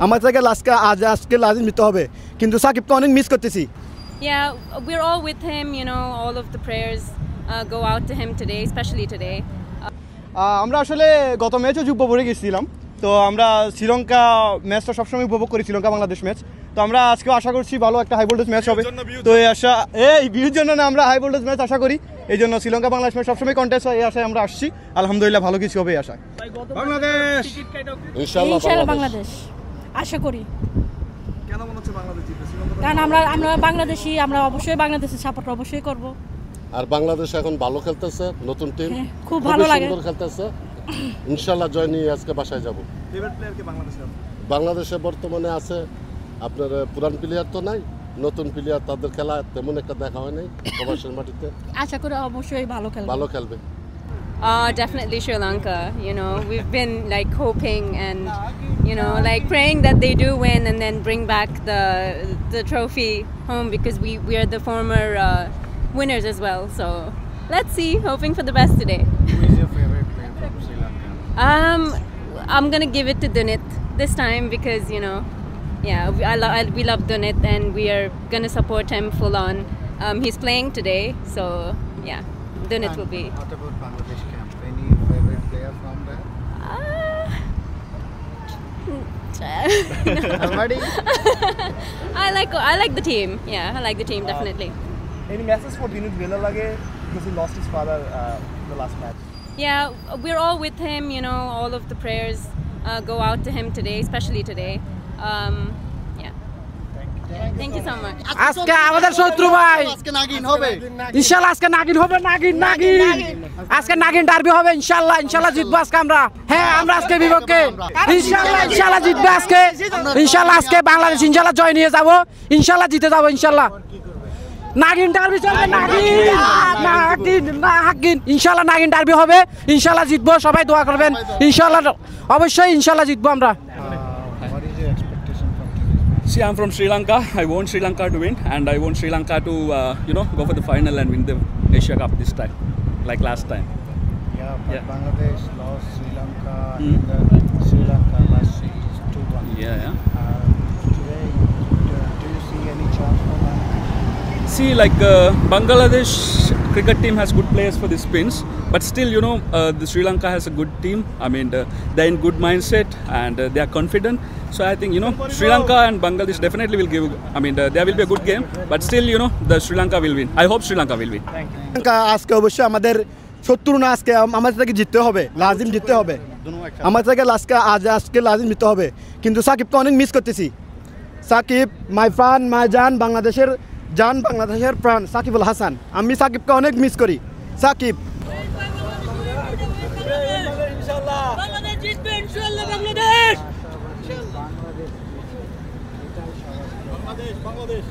আমার থেকে আজকে লাজিম নিতে হবে, কিন্তু সাকিবকে অনেক মিস করতেছি। Yeah, we're all with him, you know, all of the prayers go out to him today, especially today. আমরা আসলে গত ম্যাচও উপভোগ গেছিলাম, তো আমরা শ্রীলঙ্কা ম্যাচটা সবসময় উপভোগ করি, শ্রীলঙ্কা বাংলাদেশ ম্যাচ। তো আমরা আজকেও আশা করছি ভালো একটা হাই ভোল্টেজ ম্যাচ হবে। তো এই ভিউর জন্য না, আমরা হাই ভোল্টেজ ম্যাচ আশা করি, এই জন্য শ্রীলঙ্কা বাংলাদেশ ম্যাচ সবসময় কন্টেস্ট হয়, এই আশায় আমরা আসছি। আলহামদুলিল্লাহ ভালো কিছু হবে এই আশায়। বাংলাদেশ ইনশাআল্লাহ বাংলাদেশ আশা করি। কেন মনে হচ্ছে বাংলাদেশ জিতবে? কারণ আমরা বাংলাদেশি, আমরা অবশ্যই বাংলাদেশের সাপোর্ট অবশ্যই করব। আর বাংলাদেশ এখন ভালো খেলতেছে, নতুন টিম খুব ভালো লাগে, সুন্দর খেলতেছে। ইনশাআল্লাহ জয় নিয়ে আজকে বাসায় যাব। ফেভারিট প্লেয়ার কে বাংলাদেশে বর্তমানে আছে আপনার পুরান প্লেয়ার তো নাই, নতুন প্লেয়ার, তাদের খেলা তেমন একটা দেখা হয় নাই প্রবাসের মাটিতে। আশা করি অবশ্যই ভালো খেলবে। Definitely Sri Lanka. You know, we've been like hoping and you know like praying that they do win and then bring back the trophy home, because we are the former winners as well. So let's see, hoping for the best today. Who is your favorite player from Sri Lanka? I'm gonna give it to Dunit this time because you know, yeah, we love Dunit and we are gonna support him full on. He's playing today, so yeah, Dunit will be. What about Bangladesh camp? Any favorite player from there? Nobody. I like the team. Yeah, I like the team definitely. Any message for Dinit Vela lage because he lost his father the last match? Yeah, we're all with him, you know, all of the prayers go out to him today, especially today. Yeah. Thank you so much. আজকে আমাদের শত্রু ভাই, আজকে নাগিন হবে ইনশাআল্লাহ, আজকে নাগিন হবে, নাগিন আজকে নাগিন ডার্বি হবে ইনশাআল্লাহ। ইনশাআল্লাহ জিতবো আজকে আমরা। হ্যাঁ, আমরা আজকে বিপক্ষে ইনশাআল্লাহ জিতবে আজকে। ইনশাআল্লাহ আজকে বাংলাদেশ ইনশাআল্লাহ জয় নিয়ে যাব, ইনশাআল্লাহ জিতে যাব ইনশাআল্লাহ। নাগিন ডার্বি চলবে, নাগিন ইনশাআল্লাহ নাগিন ডার্বি হবে, ইনশাআল্লাহ জিতবো, সবাই দোয়া করবেন ইনশাআল্লাহ, অবশ্যই ইনশাআল্লাহ জিতবো আমরা। What is your expectation from today? See, I'm from Sri Lanka. I want Sri Lanka to win, and I want Sri Lanka to go for the final and win the Asia Cup this time, like last time. But Bangladesh lost Sri Lanka in the Sri Lanka last series 2-1. Yeah. Today, do you see any chance for that? See, like Bangladesh cricket team has good players for the spins, but still, the Sri Lanka has a good team. I mean, they're in good mindset and they are confident. So I think, Sri Lanka and Bangladesh definitely will give. I mean, there will be a good game, but still, the Sri Lanka will win. I hope Sri Lanka will win. আজকে অবশ্যই আমাদের শত্রু না, আজকে আমাদের থেকে জিততে হবে, লাজিম জিততে হবে। আমাদের থেকে আজকে লাজিম জিততে হবে, কিন্তু সাকিবকে অনেক মিস করতেছি। সাকিব মাই প্রাণ, মাই জান, বাংলাদেশের জান, বাংলাদেশের প্রাণ সাকিবুল হাসান। আমি সাকিবকে অনেক মিস করি। সাকিব বাংলাদেশ জিতবে ইনশাআল্লাহ, বাংলাদেশ। বাংলাদেশ